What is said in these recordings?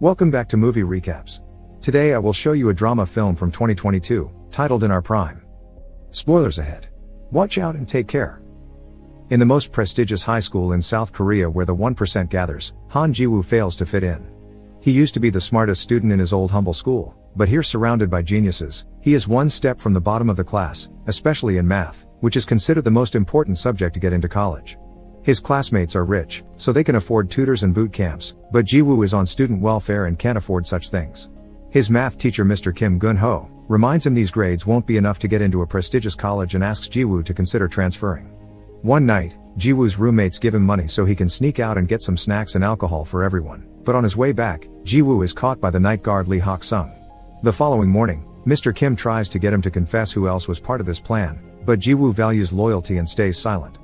Welcome back to Movie Recaps. Today I will show you a drama film from 2022, titled In Our Prime. Spoilers ahead. Watch out and take care. In the most prestigious high school in South Korea where the 1% gathers, Han Ji-woo fails to fit in. He used to be the smartest student in his old humble school, but here surrounded by geniuses, he is one step from the bottom of the class, especially in math, which is considered the most important subject to get into college. His classmates are rich, so they can afford tutors and boot camps, but Ji-woo is on student welfare and can't afford such things. His math teacher Mr. Kim Gun-ho reminds him these grades won't be enough to get into a prestigious college and asks Ji-woo to consider transferring. One night, Ji-woo's roommates give him money so he can sneak out and get some snacks and alcohol for everyone, but on his way back, Ji-woo is caught by the night guard Lee Hak-sung. The following morning, Mr. Kim tries to get him to confess who else was part of this plan, but Ji-woo values loyalty and stays silent.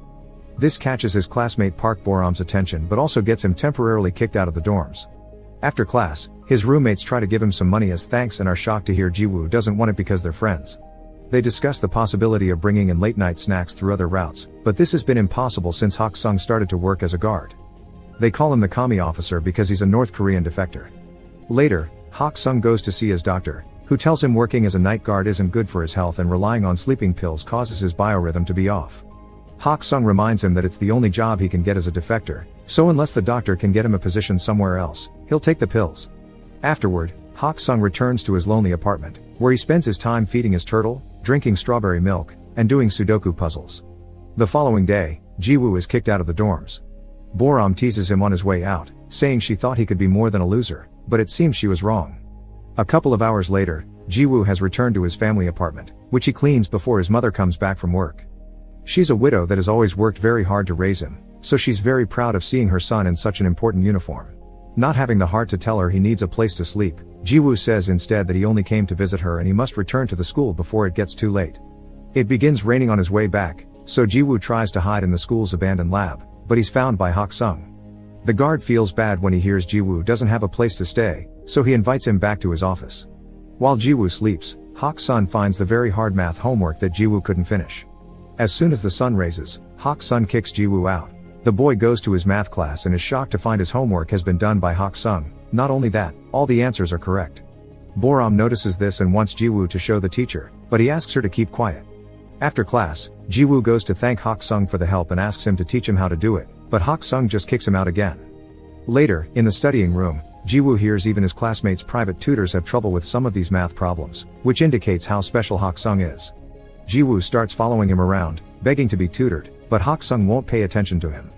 This catches his classmate Park Boram's attention but also gets him temporarily kicked out of the dorms. After class, his roommates try to give him some money as thanks and are shocked to hear Ji-woo doesn't want it because they're friends. They discuss the possibility of bringing in late-night snacks through other routes, but this has been impossible since Hak-sung started to work as a guard. They call him the commie officer because he's a North Korean defector. Later, Hak-sung goes to see his doctor, who tells him working as a night guard isn't good for his health and relying on sleeping pills causes his biorhythm to be off. Hak-sung reminds him that it's the only job he can get as a defector, so unless the doctor can get him a position somewhere else, he'll take the pills. Afterward, Hak-sung returns to his lonely apartment, where he spends his time feeding his turtle, drinking strawberry milk, and doing Sudoku puzzles. The following day, Ji-woo is kicked out of the dorms. Boram teases him on his way out, saying she thought he could be more than a loser, but it seems she was wrong. A couple of hours later, Ji-woo has returned to his family apartment, which he cleans before his mother comes back from work. She's a widow that has always worked very hard to raise him, so she's very proud of seeing her son in such an important uniform. Not having the heart to tell her he needs a place to sleep, Ji-woo says instead that he only came to visit her and he must return to the school before it gets too late. It begins raining on his way back, so Ji-woo tries to hide in the school's abandoned lab, but he's found by Hak-sung. The guard feels bad when he hears Ji-woo doesn't have a place to stay, so he invites him back to his office. While Ji-woo sleeps, Hak-sung finds the very hard math homework that Ji-woo couldn't finish. As soon as the sun raises, Hak-sung kicks Ji-woo out. The boy goes to his math class and is shocked to find his homework has been done by Hak-sung. Not only that, all the answers are correct. Boram notices this and wants Ji-woo to show the teacher, but he asks her to keep quiet. After class, Ji-woo goes to thank Hak-sung for the help and asks him to teach him how to do it, but Hak-sung just kicks him out again. Later, in the studying room, Ji-woo hears even his classmates' private tutors have trouble with some of these math problems, which indicates how special Hak-sung is. Ji-woo starts following him around, begging to be tutored, but Hak-sung won't pay attention to him.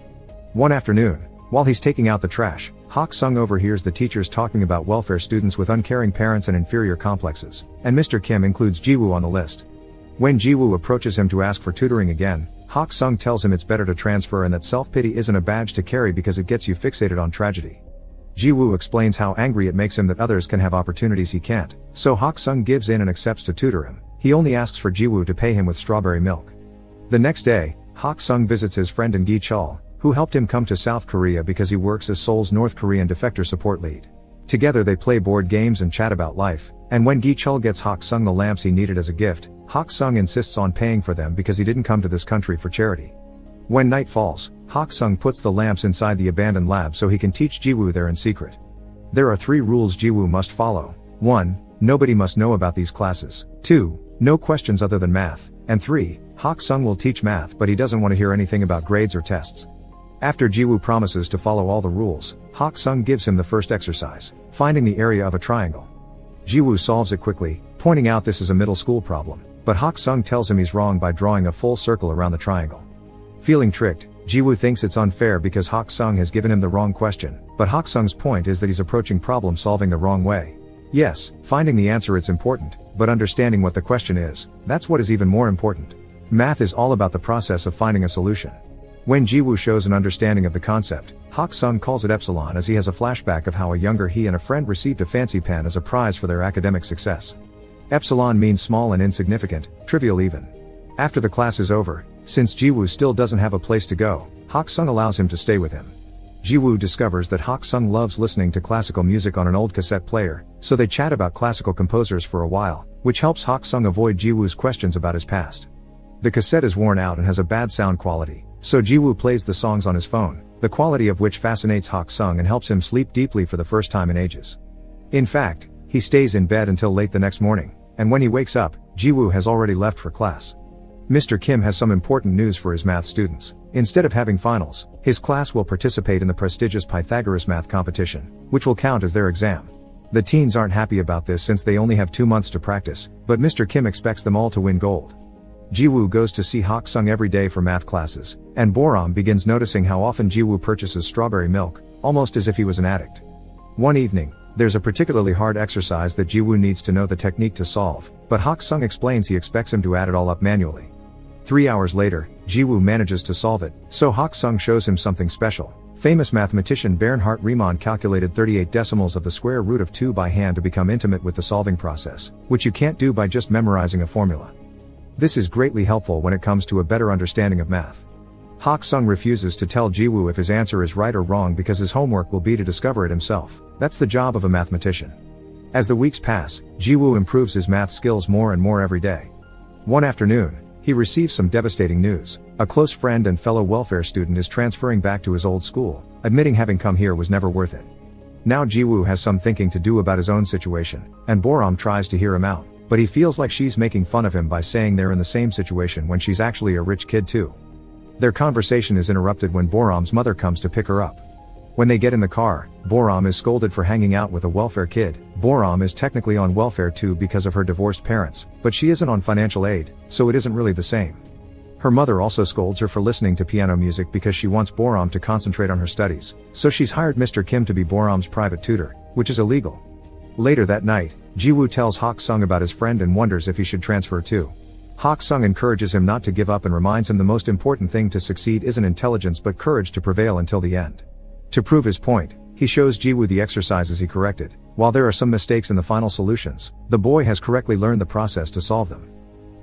One afternoon, while he's taking out the trash, Hak-sung overhears the teachers talking about welfare students with uncaring parents and inferior complexes, and Mr. Kim includes Ji-woo on the list. When Ji-woo approaches him to ask for tutoring again, Hak-sung tells him it's better to transfer and that self-pity isn't a badge to carry because it gets you fixated on tragedy. Ji-woo explains how angry it makes him that others can have opportunities he can't, so Hak-sung gives in and accepts to tutor him. He only asks for Ji-woo to pay him with strawberry milk. The next day, Hak-sung visits his friend In Gi-chul, who helped him come to South Korea because he works as Seoul's North Korean defector support lead. Together they play board games and chat about life, and when Gi-chul gets Hak-sung the lamps he needed as a gift, Hak-sung insists on paying for them because he didn't come to this country for charity. When night falls, Hak-sung puts the lamps inside the abandoned lab so he can teach Ji-woo there in secret. There are 3 rules Ji-woo must follow. 1. Nobody must know about these classes. 2. No questions other than math. And 3. Hak-sung will teach math but he doesn't want to hear anything about grades or tests. After Ji-woo promises to follow all the rules, Hak-sung gives him the first exercise, finding the area of a triangle. Ji-woo solves it quickly, pointing out this is a middle school problem, but Hak-sung tells him he's wrong by drawing a full circle around the triangle. Feeling tricked, Ji-woo thinks it's unfair because Hak-sung has given him the wrong question, but Hak-sung's point is that he's approaching problem solving the wrong way. Yes, finding the answer it's important, but understanding what the question is, that's what is even more important. Math is all about the process of finding a solution. When Ji-woo shows an understanding of the concept, Hak-sung calls it Epsilon as he has a flashback of how a younger he and a friend received a fancy pen as a prize for their academic success. Epsilon means small and insignificant, trivial even. After the class is over, since Ji-woo still doesn't have a place to go, Hak-sung allows him to stay with him. Ji-woo discovers that Hak-sung loves listening to classical music on an old cassette player, so they chat about classical composers for a while, which helps Hak-sung avoid Ji-woo's questions about his past. The cassette is worn out and has a bad sound quality, so Ji-woo plays the songs on his phone, the quality of which fascinates Hak-sung and helps him sleep deeply for the first time in ages. In fact, he stays in bed until late the next morning, and when he wakes up, Jiwoo has already left for class. Mr. Kim has some important news for his math students. Instead of having finals, his class will participate in the prestigious Pythagoras math competition, which will count as their exam. The teens aren't happy about this since they only have 2 months to practice, but Mr. Kim expects them all to win gold. Jiwoo goes to see Hak Sung every day for math classes, and Boram begins noticing how often Jiwoo purchases strawberry milk, almost as if he was an addict. One evening, there's a particularly hard exercise that Jiwoo needs to know the technique to solve, but Hak Sung explains he expects him to add it all up manually. 3 hours later, Jiwoo manages to solve it, so Hak Sung shows him something special. Famous mathematician Bernhard Riemann calculated 38 decimals of the square root of 2 by hand to become intimate with the solving process, which you can't do by just memorizing a formula. This is greatly helpful when it comes to a better understanding of math. Hak Sung refuses to tell Jiwoo if his answer is right or wrong because his homework will be to discover it himself. That's the job of a mathematician. As the weeks pass, Jiwoo improves his math skills more and more every day. One afternoon, he receives some devastating news. A close friend and fellow welfare student is transferring back to his old school, admitting having come here was never worth it. Now Jiwoo has some thinking to do about his own situation, and Boram tries to hear him out, but he feels like she's making fun of him by saying they're in the same situation when she's actually a rich kid too. Their conversation is interrupted when Boram's mother comes to pick her up. When they get in the car, Boram is scolded for hanging out with a welfare kid. Boram is technically on welfare too because of her divorced parents, but she isn't on financial aid, so it isn't really the same. Her mother also scolds her for listening to piano music because she wants Boram to concentrate on her studies, so she's hired Mr. Kim to be Boram's private tutor, which is illegal. Later that night, Jiwoo tells Hak Sung about his friend and wonders if he should transfer too. Hak Sung encourages him not to give up and reminds him the most important thing to succeed isn't intelligence but courage to prevail until the end. To prove his point, he shows Jiwoo the exercises he corrected. While there are some mistakes in the final solutions, the boy has correctly learned the process to solve them.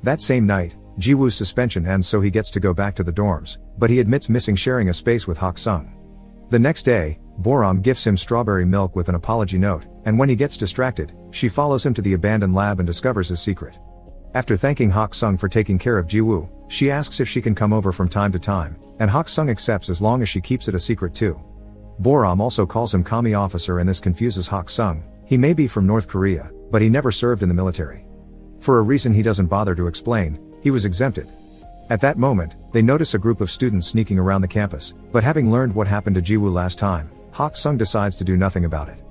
That same night, Jiwoo's suspension ends so he gets to go back to the dorms, but he admits missing sharing a space with Hak Sung. The next day, Boram gifts him strawberry milk with an apology note, and when he gets distracted, she follows him to the abandoned lab and discovers his secret. After thanking Hak Sung for taking care of Jiwoo, she asks if she can come over from time to time, and Hak Sung accepts as long as she keeps it a secret too. Boram also calls him Kami officer and this confuses Hak Sung. He may be from North Korea, but he never served in the military. For a reason he doesn't bother to explain, he was exempted. At that moment, they notice a group of students sneaking around the campus, but having learned what happened to Jiwoo last time, Hak Sung decides to do nothing about it.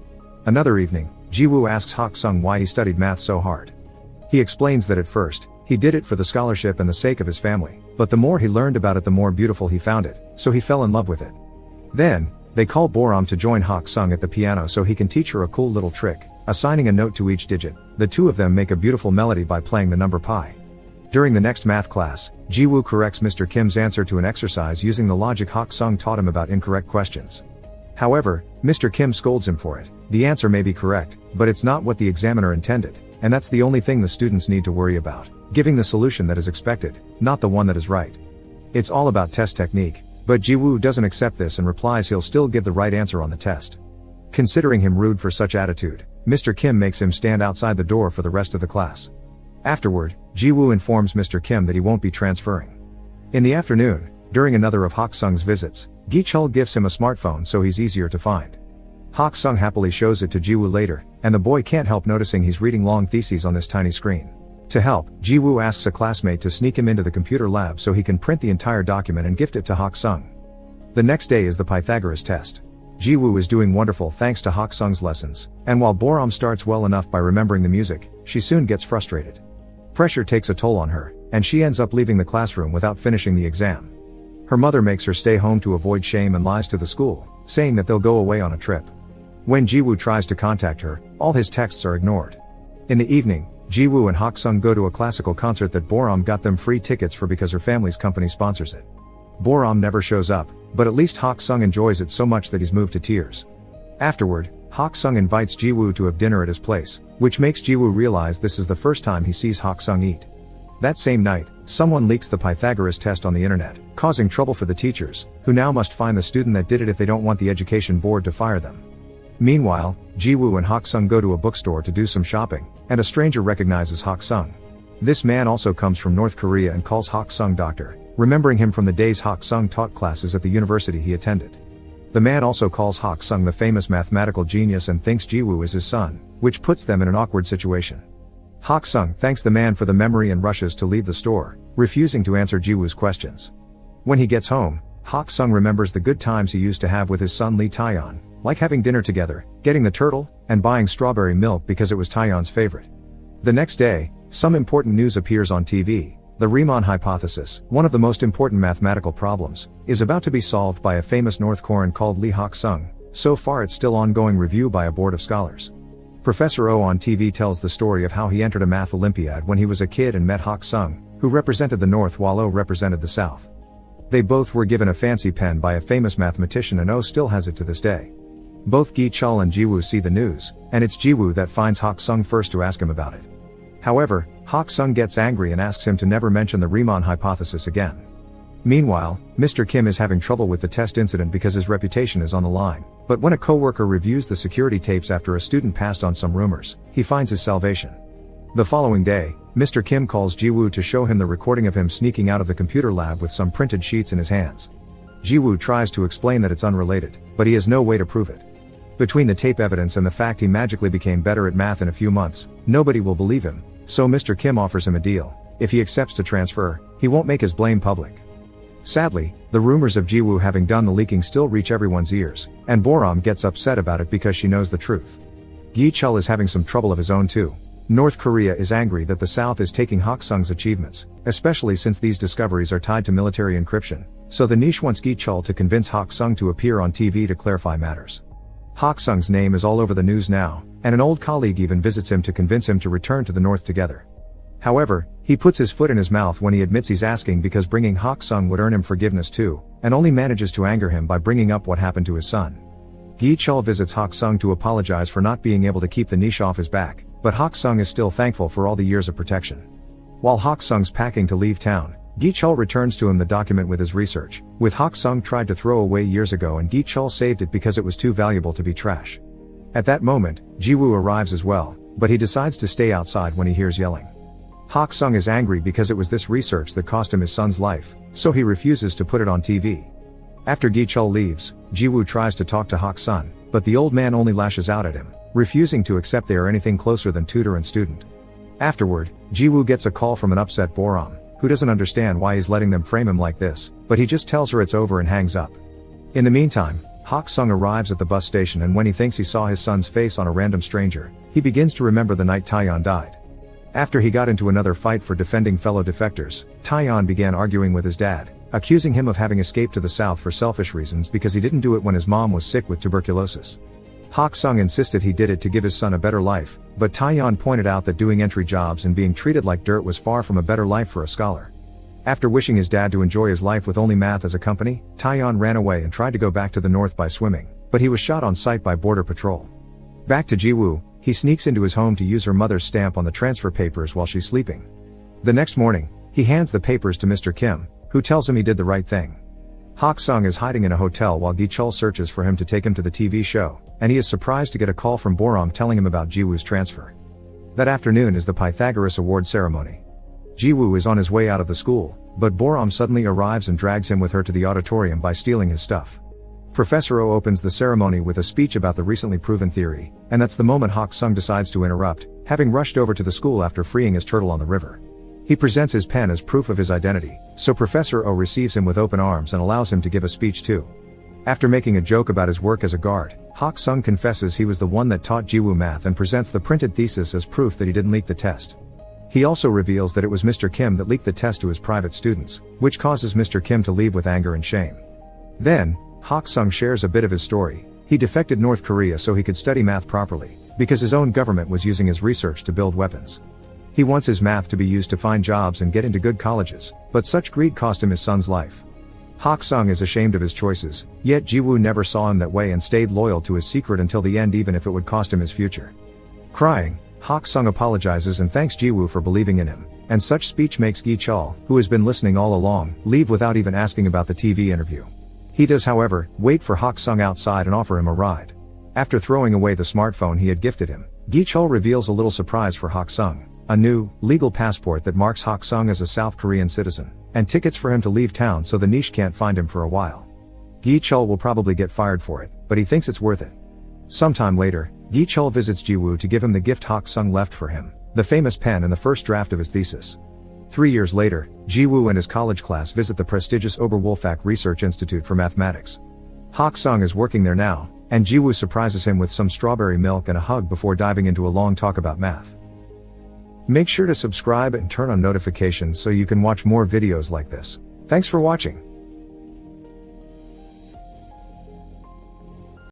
Another evening, Jiwoo asks Hak Sung why he studied math so hard. He explains that at first, he did it for the scholarship and the sake of his family, but the more he learned about it the more beautiful he found it, so he fell in love with it. Then, they call Boram to join Hak Sung at the piano so he can teach her a cool little trick, assigning a note to each digit. The two of them make a beautiful melody by playing the number pi. During the next math class, Jiwoo corrects Mr. Kim's answer to an exercise using the logic Hak Sung taught him about incorrect questions. However, Mr. Kim scolds him for it. The answer may be correct, but it's not what the examiner intended, and that's the only thing the students need to worry about, giving the solution that is expected, not the one that is right. It's all about test technique, but Jiwoo doesn't accept this and replies he'll still give the right answer on the test. Considering him rude for such attitude, Mr. Kim makes him stand outside the door for the rest of the class. Afterward, Jiwoo informs Mr. Kim that he won't be transferring. In the afternoon, during another of Hak Sung's visits, Gi-chul gifts him a smartphone so he's easier to find. Hak Sung happily shows it to Jiwoo later, and the boy can't help noticing he's reading long theses on this tiny screen. To help, Jiwoo asks a classmate to sneak him into the computer lab so he can print the entire document and gift it to Hak Sung. The next day is the Pythagoras test. Jiwoo is doing wonderful thanks to Hak Sung's lessons, and while Boram starts well enough by remembering the music, she soon gets frustrated. Pressure takes a toll on her, and she ends up leaving the classroom without finishing the exam. Her mother makes her stay home to avoid shame and lies to the school, saying that they'll go away on a trip. When Jiwoo tries to contact her, all his texts are ignored. In the evening, Jiwoo and Hak Sung go to a classical concert that Boram got them free tickets for because her family's company sponsors it. Boram never shows up, but at least Hak Sung enjoys it so much that he's moved to tears. Afterward, Hak Sung invites Jiwoo to have dinner at his place, which makes Jiwoo realize this is the first time he sees Hak Sung eat. That same night, someone leaks the Pythagoras test on the internet, causing trouble for the teachers, who now must find the student that did it if they don't want the education board to fire them. Meanwhile, Jiwoo and Hak Sung go to a bookstore to do some shopping, and a stranger recognizes Hak Sung. This man also comes from North Korea and calls Hak Sung doctor, remembering him from the days Hak Sung taught classes at the university he attended. The man also calls Hak Sung the famous mathematical genius and thinks Jiwoo is his son, which puts them in an awkward situation. Hak Sung thanks the man for the memory and rushes to leave the store, refusing to answer Jiwoo's questions. When he gets home, Hak Sung remembers the good times he used to have with his son Lee Taeyeon, like having dinner together, getting the turtle, and buying strawberry milk because it was Taeyeon's favorite. The next day, some important news appears on TV. The Riemann hypothesis, one of the most important mathematical problems, is about to be solved by a famous North Korean called Lee Hak Sung. So far it's still ongoing review by a board of scholars. Professor Oh on TV tells the story of how he entered a math Olympiad when he was a kid and met Hak Sung, who represented the North while Oh represented the South. They both were given a fancy pen by a famous mathematician and Oh still has it to this day. Both Gi Chul and Jiwoo see the news, and it's Jiwoo that finds Hak Sung first to ask him about it. However, Hak Sung gets angry and asks him to never mention the Riemann hypothesis again. Meanwhile, Mr. Kim is having trouble with the test incident because his reputation is on the line, but when a coworker reviews the security tapes after a student passed on some rumors, he finds his salvation. The following day, Mr. Kim calls Jiwoo to show him the recording of him sneaking out of the computer lab with some printed sheets in his hands. Jiwoo tries to explain that it's unrelated, but he has no way to prove it. Between the tape evidence and the fact he magically became better at math in a few months, nobody will believe him, so Mr. Kim offers him a deal. If he accepts to transfer, he won't make his blame public. Sadly, the rumors of Jiwoo having done the leaking still reach everyone's ears, and Boram gets upset about it because she knows the truth. Gi Chul is having some trouble of his own too. North Korea is angry that the South is taking Hak Sung's achievements, especially since these discoveries are tied to military encryption, so the niche wants Gi Chul to convince Hak Sung to appear on TV to clarify matters. Hak Sung's name is all over the news now, and an old colleague even visits him to convince him to return to the North together. However, he puts his foot in his mouth when he admits he's asking because bringing Hak Sung would earn him forgiveness too, and only manages to anger him by bringing up what happened to his son. Gi Chul visits Hak Sung to apologize for not being able to keep the niche off his back, but Hak Sung is still thankful for all the years of protection. While Hak Sung's packing to leave town, Gi Chul returns to him the document with his research, which Hak Sung tried to throw away years ago and Gi Chul saved it because it was too valuable to be trash. At that moment, Jiwoo arrives as well, but he decides to stay outside when he hears yelling. Hak Sung is angry because it was this research that cost him his son's life, so he refuses to put it on TV. After Gi Chul leaves, Jiwoo tries to talk to Hak Sung, but the old man only lashes out at him, refusing to accept they are anything closer than tutor and student. Afterward, Jiwoo gets a call from an upset Boram, who doesn't understand why he's letting them frame him like this, but he just tells her it's over and hangs up. In the meantime, Hak Sung arrives at the bus station and when he thinks he saw his son's face on a random stranger, he begins to remember the night Taeyeon died. After he got into another fight for defending fellow defectors, Taeyeon began arguing with his dad, accusing him of having escaped to the south for selfish reasons because he didn't do it when his mom was sick with tuberculosis. Hak Sung insisted he did it to give his son a better life, but Taeyeon pointed out that doing entry jobs and being treated like dirt was far from a better life for a scholar. After wishing his dad to enjoy his life with only math as a company, Taeyeon ran away and tried to go back to the north by swimming, but he was shot on sight by border patrol. Back to Jiwoo, he sneaks into his home to use her mother's stamp on the transfer papers while she's sleeping. The next morning, he hands the papers to Mr. Kim, who tells him he did the right thing. Hak Sung is hiding in a hotel while Gi Chul searches for him to take him to the TV show, and he is surprised to get a call from Boram telling him about Jiwoo's transfer. That afternoon is the Pythagoras Award ceremony. Jiwoo is on his way out of the school, but Boram suddenly arrives and drags him with her to the auditorium by stealing his stuff. Professor Oh opens the ceremony with a speech about the recently proven theory, and that's the moment Hak Sung decides to interrupt, having rushed over to the school after freeing his turtle on the river. He presents his pen as proof of his identity, so Professor Oh receives him with open arms and allows him to give a speech too. After making a joke about his work as a guard, Hak Sung confesses he was the one that taught Jiwoo math and presents the printed thesis as proof that he didn't leak the test. He also reveals that it was Mr. Kim that leaked the test to his private students, which causes Mr. Kim to leave with anger and shame. Then, Hak Sung shares a bit of his story. He defected North Korea so he could study math properly, because his own government was using his research to build weapons. He wants his math to be used to find jobs and get into good colleges, but such greed cost him his son's life. Hak Sung is ashamed of his choices, yet Jiwoo never saw him that way and stayed loyal to his secret until the end even if it would cost him his future. Crying, Hak Sung apologizes and thanks Jiwoo for believing in him, and such speech makes Gi Chul, who has been listening all along, leave without even asking about the TV interview. He does however, wait for Hak Sung outside and offer him a ride. After throwing away the smartphone he had gifted him, Gi Chul reveals a little surprise for Hak Sung, a new, legal passport that marks Hak Sung as a South Korean citizen, and tickets for him to leave town so the niche can't find him for a while. Gi Chul will probably get fired for it, but he thinks it's worth it. Sometime later, Gi Chul visits Jiwoo to give him the gift Hak Sung left for him, the famous pen and the first draft of his thesis. 3 years later, Jiwoo and his college class visit the prestigious Oberwolfach Research Institute for Mathematics. Hak Sung is working there now, and Jiwoo surprises him with some strawberry milk and a hug before diving into a long talk about math. Make sure to subscribe and turn on notifications so you can watch more videos like this. Thanks for watching.